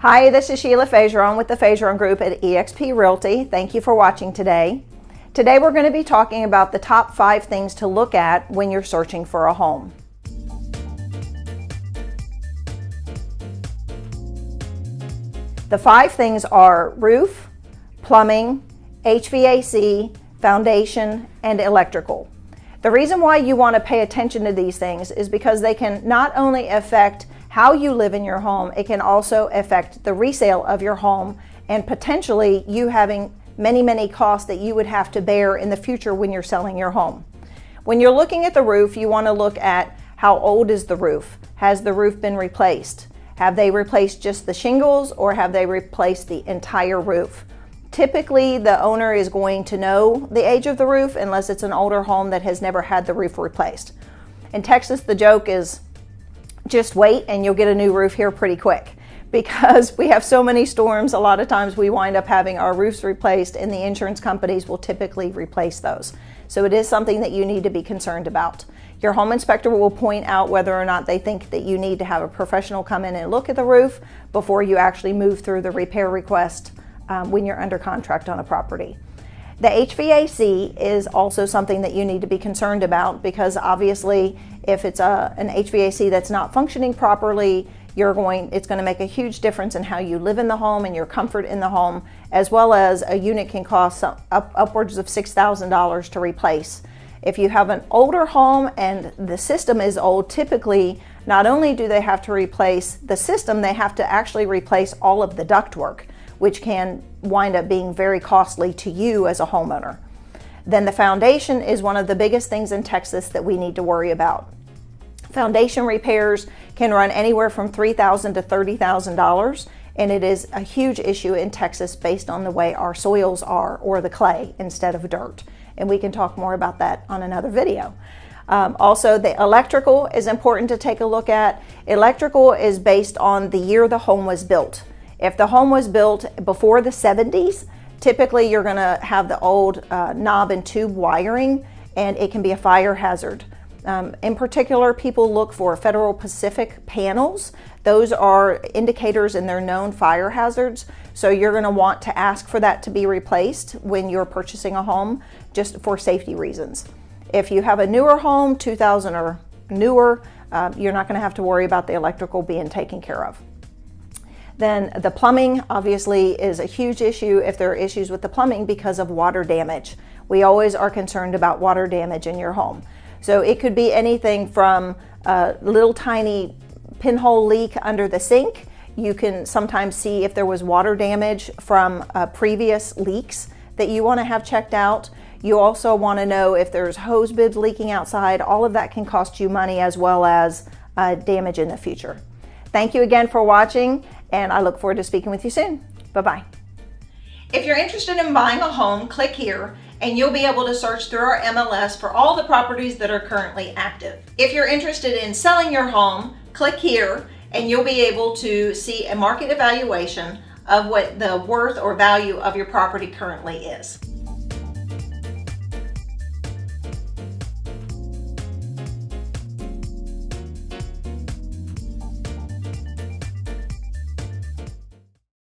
Hi, this is Sheila Fageron with the Fageron Group at eXp Realty. Thank you for watching today. Today we're going to be talking about the top 5 things to look at when you're searching for a home. The 5 things are roof, plumbing, HVAC, foundation, and electrical. The reason why you want to pay attention to these things is because they can not only affect how you live in your home, it can also affect the resale of your home and potentially you having many costs that you would have to bear in the future when you're selling your home. When you're looking at the roof, you want to look at how old is the roof? Has the roof been replaced? Have they replaced just the shingles or have they replaced the entire roof? Typically, the owner is going to know the age of the roof unless it's an older home that has never had the roof replaced. In Texas, the joke is just wait and you'll get a new roof here pretty quick. Because we have so many storms, a lot of times we wind up having our roofs replaced and the insurance companies will typically replace those. So it is something that you need to be concerned about. Your home inspector will point out whether or not they think that you need to have a professional come in and look at the roof before you actually move through the repair request when you're under contract on a property. The HVAC is also something that you need to be concerned about because obviously if it's an HVAC that's not functioning properly, it's going to make a huge difference in how you live in the home and your comfort in the home, as well as a unit can cost upwards of $6,000 to replace. If you have an older home and the system is old, typically not only do they have to replace the system, they have to actually replace all of the ductwork, which can wind up being very costly to you as a homeowner. Then the foundation is one of the biggest things in Texas that we need to worry about. Foundation repairs can run anywhere from $3,000 to $30,000, and it is a huge issue in Texas based on the way our soils are, or the clay instead of dirt. And we can talk more about that on another video. Also, the electrical is important to take a look at. Electrical is based on the year the home was built. If the home was built before the 70s, typically you're going to have the old knob and tube wiring, and it can be a fire hazard. In particular, people look for Federal Pacific panels. Those are indicators and they're known fire hazards. So you're going to want to ask for that to be replaced when you're purchasing a home, just for safety reasons. If you have a newer home, 2000 or newer, you're not going to have to worry about the electrical being taken care of. Then the plumbing obviously is a huge issue if there are issues with the plumbing because of water damage. We always are concerned about water damage in your home. So it could be anything from a little tiny pinhole leak under the sink. You can sometimes see if there was water damage from previous leaks that you want to have checked out. You also want to know if there's hose bibs leaking outside. All of that can cost you money as well as damage in the future. Thank you again for watching, and I look forward to speaking with you soon. Bye-bye. If you're interested in buying a home, click here and you'll be able to search through our MLS for all the properties that are currently active. If you're interested in selling your home, click here and you'll be able to see a market evaluation of what the worth or value of your property currently is.